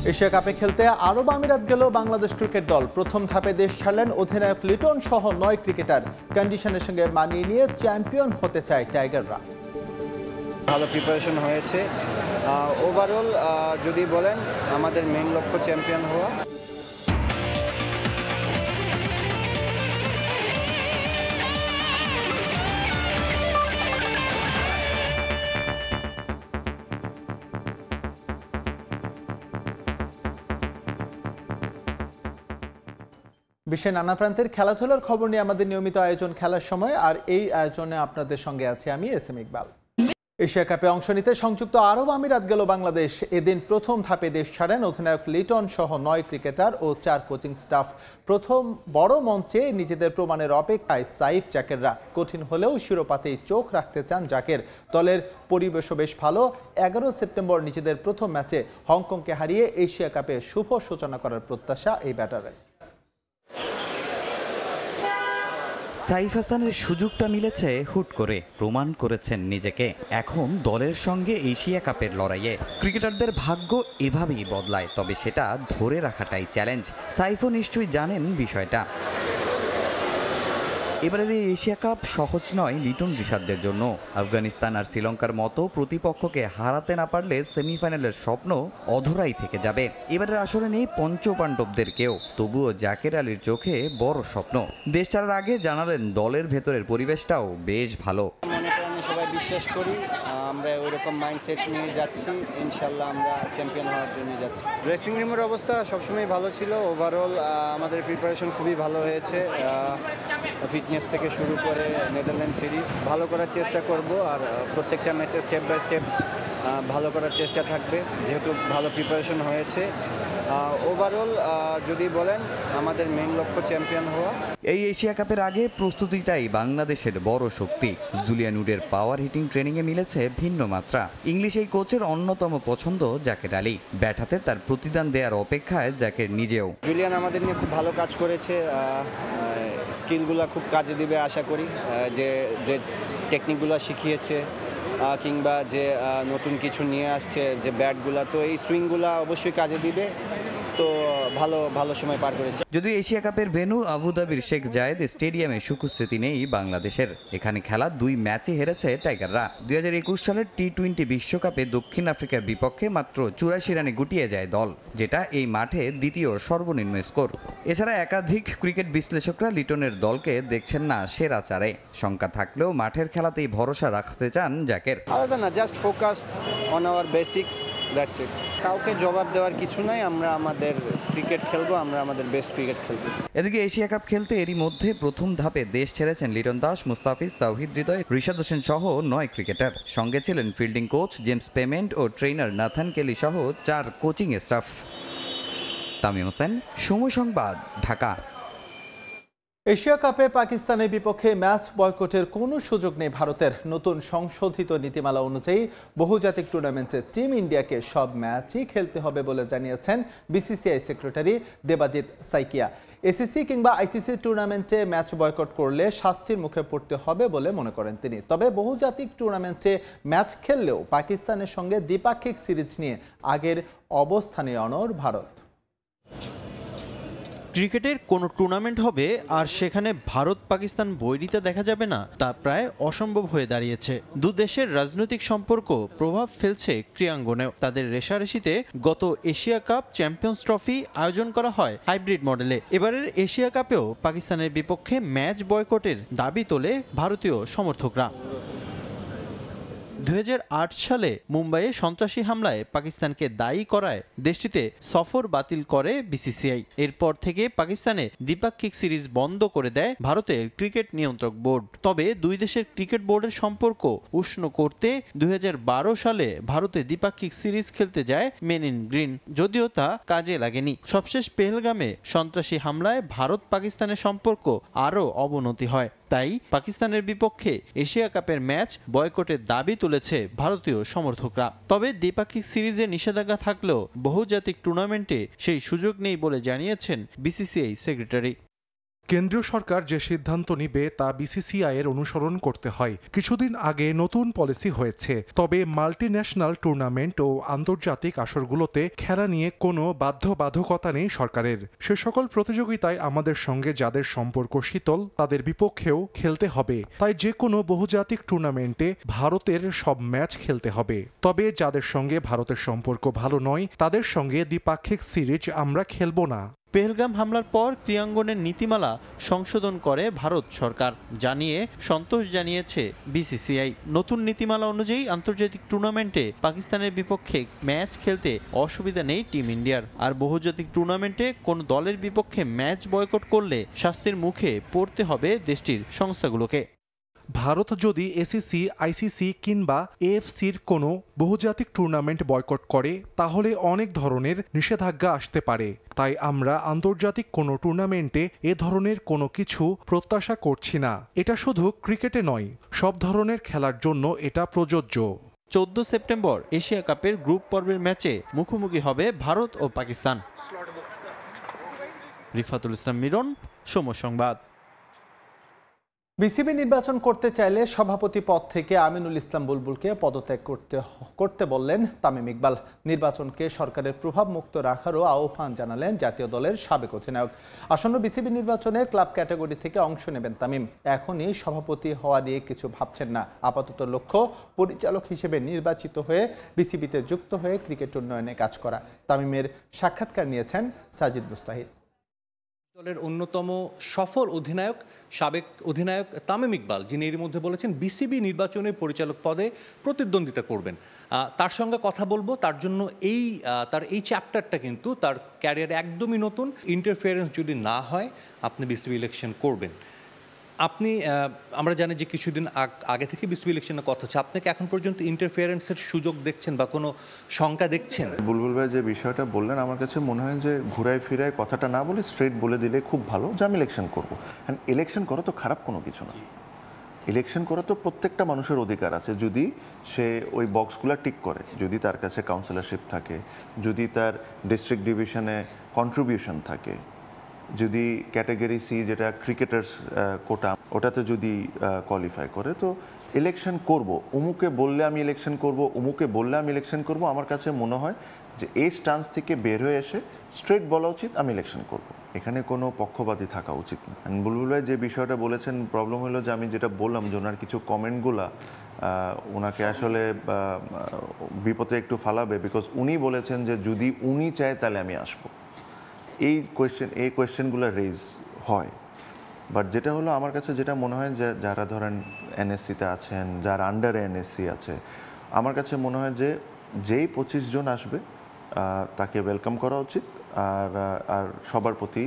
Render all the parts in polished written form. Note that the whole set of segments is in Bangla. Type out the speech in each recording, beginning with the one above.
এশিয়া কাপে খেলতে আরব আমিরাত গেল বাংলাদেশ ক্রিকেট দল। প্রথম ধাপে দেশ ছাড়লেন অধিনায়ক লিটন সহ ৯ ক্রিকেটার। কন্ডিশনের সঙ্গে মানিয়ে নিয়ে চ্যাম্পিয়ন হতে চায় টাইগাররা। ভালো প্রিপারেশন হয়েছে। ওভারঅল যদি বলেন আমাদের মেইন লক্ষ্য চ্যাম্পিয়ন হওয়া। বিশ্বের নানা প্রান্তের খেলাধুলার খবর নিয়ে আমাদের নিয়মিত আয়োজন খেলার সময়, আর এই আয়োজনে আপনাদের সঙ্গে আছি আমি এস এম ইকবাল। এশিয়া কাপে অংশ নিতে সংযুক্ত আরব আমিরাত গেল বাংলাদেশ। এদিন প্রথম ধাপে দেশ ছাড়েন অধিনায়ক লিটন সহ ৯ ক্রিকেটার ও ৪ কোচিং স্টাফ। প্রথম বড় মঞ্চে নিজেদের প্রমাণের অপেক্ষায় সাইফ জাকেররা। কঠিন হলেও শিরোপাতেই চোখ রাখতে চান জাকের। দলের পরিবেশও বেশ ভালো। ১১ সেপ্টেম্বর নিজেদের প্রথম ম্যাচে হংকংকে হারিয়ে এশিয়া কাপে শুভ সূচনা করার প্রত্যাশা এই ব্যাটারের। সাইফ হাসানের সুযোগটা মিলেছে হুট করে, প্রমাণ করেছেন নিজেকে। এখন দলের সঙ্গে এশিয়া কাপের লড়াইয়ে। ক্রিকেটারদের ভাগ্য এভাবেই বদলায়, তবে সেটা ধরে রাখাটাই চ্যালেঞ্জ। সাইফও নিশ্চয়ই জানেন বিষয়টা। এবারের এই এশিয়া কাপ সহজ নয় লিটন রিশাদদের জন্য। আফগানিস্তান আর শ্রীলঙ্কার মতো প্রতিপক্ষকে হারাতে না পারলে সেমিফাইনালের স্বপ্ন অধরাই থেকে যাবে। এবারের আসরে নেই পঞ্চপাণ্ডবদের কেউ, তবুও জাকের আলীর চোখে বড় স্বপ্ন। দেশ ছাড়ার আগে জানালেন দলের ভেতরের পরিবেশটাও বেশ ভালো। সবাই বিশ্বাস করি আমরা ওইরকম মাইন্ডসেট নিয়ে যাচ্ছি। ইনশাল্লাহ আমরা চ্যাম্পিয়ন হওয়ার জন্য যাচ্ছি। ড্রেসিং রুমের অবস্থা সবসময় ভালো ছিল। ওভারঅল আমাদের প্রিপারেশন খুবই ভালো হয়েছে। ফিটনেস থেকে শুরু করে নেদারল্যান্ড সিরিজ ভালো করার চেষ্টা করব, আর প্রত্যেকটা ম্যাচে স্টেপ বাই স্টেপ ভালো করার চেষ্টা থাকবে, যেহেতু ভালো প্রিপারেশন হয়েছে। ওভারঅল যদি বলেন আমাদের মেইন লক্ষ্য চ্যাম্পিয়ন হওয়া। এই এশিয়া কাপের আগে প্রস্তুতিটাই বাংলাদেশের বড় শক্তি। জুলিয়ান উডের পাওয়ার হিটিং ট্রেনিংয়ে মিলেছে ভিন্ন মাত্রা। ইংলিশ এই কোচের অন্যতম পছন্দ জাকের আলী। ব্যাট হাতে তার প্রতিদান দেওয়ার অপেক্ষায় জাকের নিজেও। জুলিয়ান আমাদের নিয়ে খুব ভালো কাজ করেছে। স্কিলগুলো খুব কাজে দিবে আশা করি। যে টেকনিকগুলো শিখিয়েছে কিংবা যে নতুন কিছু নিয়ে আসছে, যে ব্যাটগুলা, তো এই সুইংগুলা অবশ্যই কাজে দিবে। তো ভালো সময় পার করেছে। যদিও এশিয়া কাপের ভেন্যু আবুধাবির শেখ জায়েদ স্টেডিয়ামে সুখস্মৃতি নেই বাংলাদেশের। এখানে খেলা ২ ম্যাচে হেরেছে টাইগাররা। ২০২১ সালের টি-20 বিশ্বকাপে দক্ষিণ আফ্রিকার বিপক্ষে মাত্র ৮৪ রানে গুটিয়ে যায় দল, যেটা এই মাঠে দ্বিতীয় সর্বনিম্ন স্কোর। এছাড়া একাধিক ক্রিকেট বিশ্লেষকরা লিটনের দলকে দেখছেন না সেরা চারে। শঙ্কা থাকলেও মাঠের খেলাতেই ভরসা রাখতে চান জাকের। আলাদা না, just focus on our basics, that's it. কাউকে জবাব দেওয়ার কিছু নাই। আমরা আমাদের ক্রিকেট খেলবো, আমরা আমাদের বেস্ট ক্রিকেট খেলবো। এদিকে এশিয়া কাপ খেলতে এরই মধ্যে প্রথম ধাপে দেশ ছেড়েছেন লিটন দাস, মুস্তাফিজ, তাওহিদ হৃদয়, রিশাদ হোসেন সহ ৯ ক্রিকেটার। সঙ্গে ছিলেন ফিল্ডিং কোচ জেমস পেমেন্ট ও ট্রেনার নাথান কেলি সহ ৪ কোচিং স্টাফ। তামিম হোসেন, সময় সংবাদ, ঢাকা। এশিয়া কাপে পাকিস্তানের বিপক্ষে ম্যাচ বয়কটের কোনো সুযোগ নেই ভারতের। নতুন সংশোধিত নীতিমালা অনুযায়ী বহুজাতিক টুর্নামেন্টে টিম ইন্ডিয়াকে সব ম্যাচই খেলতে হবে বলে জানিয়েছেন BCCI secretary Devajit Saikia. ACC কিংবা আইসিসি টুর্নামেন্টে ম্যাচ বয়কট করলে শাস্তির মুখে পড়তে হবে বলে মনে করেন তিনি। তবে বহুজাতিক টুর্নামেন্টে ম্যাচ খেললেও পাকিস্তানের সঙ্গে দ্বিপাক্ষিক সিরিজ নিয়ে আগের অবস্থানে অনড় ভারত। ক্রিকেটের কোনো টুর্নামেন্ট হবে আর সেখানে ভারত পাকিস্তান বৈরিতা দেখা যাবে না, তা প্রায় অসম্ভব হয়ে দাঁড়িয়েছে। দু দেশের রাজনৈতিক সম্পর্ক প্রভাব ফেলছে ক্রীড়াঙ্গনেও। তাদের রেষারেষিতে গত এশিয়া কাপ, চ্যাম্পিয়ন্স ট্রফি আয়োজন করা হয় হাইব্রিড মডেলে। এবারের এশিয়া কাপেও পাকিস্তানের বিপক্ষে ম্যাচ বয়কটের দাবি তোলে ভারতীয় সমর্থকরা। ২০০৮ সালে মুম্বাইয়ে সন্ত্রাসী হামলায় পাকিস্তানকে দায়ী করায় দেশটিতে সফর বাতিল করে বিসিসিআই। এরপর থেকে পাকিস্তানে দ্বিপাক্ষিক সিরিজ বন্ধ করে দেয় ভারতের ক্রিকেট নিয়ন্ত্রক বোর্ড। তবে দুই দেশের ক্রিকেট বোর্ডের সম্পর্ক উষ্ণ করতে ২০১২ সালে ভারতে দ্বিপাক্ষিক সিরিজ খেলতে যায় মেন ইন গ্রিন, যদিও তা কাজে লাগেনি। সবশেষ পেহেলগামে সন্ত্রাসী হামলায় ভারত পাকিস্তানের সম্পর্ক আরও অবনতি হয়। তাই পাকিস্তানের বিপক্ষে এশিয়া কাপের ম্যাচ বয়কটের দাবি তুলেছে ভারতীয় সমর্থকরা। তবে দ্বিপাক্ষিক সিরিজে নিষেধাজ্ঞা থাকলেও বহুজাতিক টুর্নামেন্টে সেই সুযোগ নেই বলে জানিয়েছেন বিসিসিআই সেক্রেটারি। কেন্দ্রীয় সরকার যে সিদ্ধান্ত নিবে তা বিসিসিআই এর অনুসরণ করতে হয়। কিছুদিন আগে নতুন পলিসি হয়েছে, তবে মাল্টিন্যাশনাল টুর্নামেন্ট ও আন্তর্জাতিক আসরগুলোতে খেলা নিয়ে কোনো বাধ্যবাধকতা নেই সরকারের। সে সকল প্রতিযোগিতায় আমাদের সঙ্গে যাদের সম্পর্ক শীতল তাদের বিপক্ষেও খেলতে হবে। তাই যে কোনো বহুজাতিক টুর্নামেন্টে ভারতের সব ম্যাচ খেলতে হবে। তবে যাদের সঙ্গে ভারতের সম্পর্ক ভালো নয় তাদের সঙ্গে দ্বিপাক্ষিক সিরিজ আমরা খেলব না। পেহেলগাম হামলার পর ক্রীড়াঙ্গনের নীতিমালা সংশোধন করে ভারত সরকার, জানিয়ে সন্তোষ জানিয়েছে বিসিসিআই। নতুন নীতিমালা অনুযায়ী আন্তর্জাতিক টুর্নামেন্টে পাকিস্তানের বিপক্ষে ম্যাচ খেলতে অসুবিধা নেই টিম ইন্ডিয়ার। আর বহুজাতিক টুর্নামেন্টে কোন দলের বিপক্ষে ম্যাচ বয়কট করলে শাস্তির মুখে পড়তে হবে দেশটির সংস্থাগুলোকে। ভারত যদি এসিসি, আইসিসি কিংবা এএফসির কোনো বহুজাতিক টুর্নামেন্ট বয়কট করে তাহলে অনেক ধরনের নিষেধাজ্ঞা আসতে পারে। তাই আমরা আন্তর্জাতিক কোনো টুর্নামেন্টে এ ধরনের কোনো কিছু প্রত্যাশা করছি না। এটা শুধু ক্রিকেটে নয়, সব ধরনের খেলার জন্য এটা প্রযোজ্য। 14 সেপ্টেম্বর এশিয়া কাপের গ্রুপ পর্বের ম্যাচে মুখোমুখি হবে ভারত ও পাকিস্তান। রিফাতুল ইসলাম মিরন, সময় সংবাদ। বিসিবি নির্বাচন করতে চাইলে সভাপতি পদ থেকে আমিনুল ইসলাম বুলবুলকে পদত্যাগ করতে বললেন তামিম ইকবাল। নির্বাচনকে সরকারের প্রভাব মুক্ত রাখারও আহ্বান জানালেন জাতীয় দলের সাবেক অধিনায়ক। আসন্ন বিসিবি নির্বাচনে ক্লাব ক্যাটাগরি থেকে অংশ নেবেন তামিম। এখনই সভাপতি হওয়া নিয়ে কিছু ভাবছেন না। আপাতত লক্ষ্য পরিচালক হিসেবে নির্বাচিত হয়ে বিসিবিতে যুক্ত হয়ে ক্রিকেট উন্নয়নে কাজ করা। তামিমের সাক্ষাৎকার নিয়েছেন সাজিদ মুস্তাহিদ। দলের অন্যতম সফল অধিনায়ক সাবেক অধিনায়ক তামিম ইকবাল, যিনি এর মধ্যে বলেছেন বিসিবি নির্বাচনে পরিচালক পদে প্রতিদ্বন্দ্বিতা করবেন। তার সঙ্গে কথা বলবো। তার জন্য তার এই চ্যাপ্টারটা কিন্তু তার ক্যারিয়ারে একদমই নতুন। ইন্টারফিয়ারেন্স যদি না হয় আপনি বিসিবি ইলেকশন করবেন। আমরা জানি যে কিছুদিন আগে থেকে বিসিবি ইলেকশনের কথা হচ্ছে। আপনি কি এখন পর্যন্ত ইন্টারফিয়ারেন্সের সুযোগ দেখছেন বা কোনো শঙ্কা দেখছেন? বুলবুল ভাই যে বিষয়টা বললেন, আমার কাছে মনে হয় যে ঘুরায় ফিরায় কথাটা না বলে স্ট্রেট বলে দিলে খুব ভালো যে আমি ইলেকশন করবো। অ্যান্ড ইলেকশন করা তো খারাপ কোনো কিছু না। ইলেকশন করা তো প্রত্যেকটা মানুষের অধিকার আছে, যদি সে ওই বক্সগুলো টিক করে, যদি তার কাছে কাউন্সিলরশিপ থাকে, যদি তার ডিস্ট্রিক্ট ডিভিশনে কন্ট্রিবিউশন থাকে, যদি ক্যাটাগরি সি যেটা ক্রিকেটার্স কোটা ওটাতে যদি কোয়ালিফাই করে, তো ইলেকশন করব। অমুকে বললে আমি ইলেকশন করব, অমুকে বললে আমি ইলেকশন করব। আমার কাছে মনে হয় যে এই স্টান্স থেকে বের হয়ে এসে স্ট্রেট বলা উচিত আমি ইলেকশন করব। এখানে কোনো পক্ষপাতী থাকা উচিত না। বুলবুল ভাই যে বিষয়টা বলেছেন, প্রবলেম হলো যে আমি যেটা বললাম যে ওনার কিছু কমেন্টগুলা ওনাকে আসলে বিপদে একটু ফালাবে। বিকজ উনি বলেছেন যে যদি উনি চায় তাহলে আমি আসবো। এই কোয়েশ্চেনগুলো রেজ হয়। বাট যেটা হলো আমার কাছে যেটা মনে হয় যে যারা ধরেন এনএসসিতে আছেন, যারা আন্ডারে এনএসসি আছে, আমার কাছে মনে হয় যে যেই 25 জন আসবে তাকে ওয়েলকাম করা উচিত। আর সবার প্রতি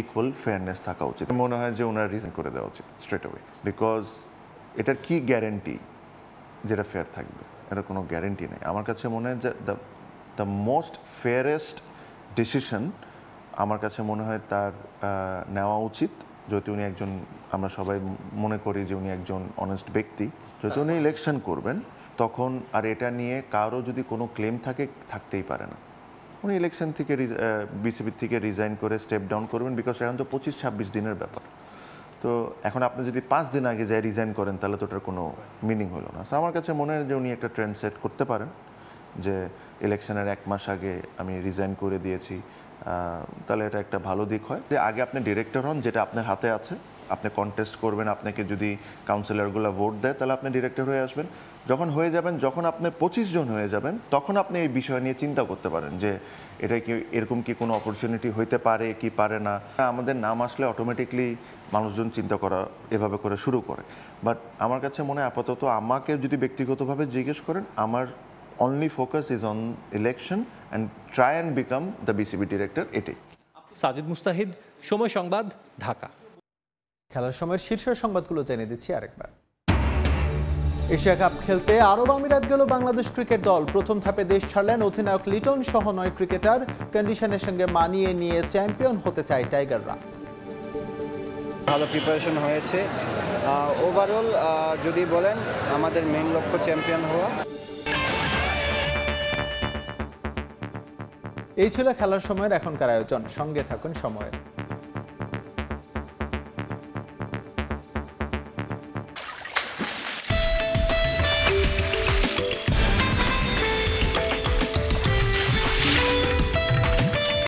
ইকুয়াল ফেয়ারনেস থাকা উচিত। মনে হয় যে ওনারা রিজন করে দেওয়া উচিত স্ট্রেট অ্যাওয়ে। বিকজ এটার কি গ্যারেন্টি যেটা ফেয়ার থাকবে? এটা কোনো গ্যারেন্টি নেই। আমার কাছে মনে হয় যে দ্য মোস্ট ফেয়ারেস্ট ডিসিশন আমার কাছে মনে হয় তার নেওয়া উচিত। যদি উনি একজন, আমরা সবাই মনে করি যে উনি একজন অনেস্ট ব্যক্তি, যদি উনি ইলেকশন করবেন তখন আর এটা নিয়ে কারো যদি কোনো ক্লেম থাকতেই পারে না। উনি ইলেকশন থেকে বিসিবি থেকে রিজাইন করে স্টেপ ডাউন করবেন। বিকজ এখন তো 25-26 দিনের ব্যাপার। তো এখন আপনি যদি 5 দিন আগে যাই রিজাইন করেন তাহলে তো ওটার কোনো মিনিং হলো না। সো আমার কাছে মনে হয় যে উনি একটা ট্রেন্ড সেট করতে পারেন যে ইলেকশনের 1 মাস আগে আমি রিজাইন করে দিয়েছি, তাহলে এটা একটা ভালো দিক হয়। যে আগে আপনি ডিরেক্টর হন, যেটা আপনার হাতে আছে, আপনি কন্টেস্ট করবেন। আপনাকে যদি কাউন্সিলরগুলো ভোট দেয় তাহলে আপনি ডিরেক্টর হয়ে আসবেন। যখন হয়ে যাবেন, যখন আপনি 25 জন হয়ে যাবেন, তখন আপনি এই বিষয় নিয়ে চিন্তা করতে পারেন যে এটা কি এরকম কি কোনো অপরচুনিটি হইতে পারে কি পারে না। আমাদের নাম আসলে অটোমেটিকলি মানুষজন চিন্তা করা এভাবে করে শুরু করে। বাট আমার কাছে মনে হয় আপাতত আমাকে যদি ব্যক্তিগতভাবে জিজ্ঞেস করেন, আমার only focus is on election and try and become the BCB director. এটাই। সাজিদ মুস্তাহিদ, সময় সংবাদ, ঢাকা। খেলার সময়ের শীর্ষ সংবাদগুলো জেনে দিচ্ছি আরেকবার। এশিয়া কাপ খেলতে আরব আমিরাত গেল বাংলাদেশ ক্রিকেট দল। প্রথম ধাপে দেশ ছাড়লেন অধিনায়ক লিটন সহ 9 ক্রিকেটার। কন্ডিশনের সঙ্গে মানিয়ে নিয়ে চ্যাম্পিয়ন হতে চায় টাইগাররা। ভালো প্রিপারেশন হয়েছে। ওভারঅল যদি বলেন, আমাদের মেইন লক্ষ্য চ্যাম্পিয়ন হওয়া। এই ছিল খেলার সময়ের এখনকার আয়োজন। সঙ্গে থাকুন সময়ের।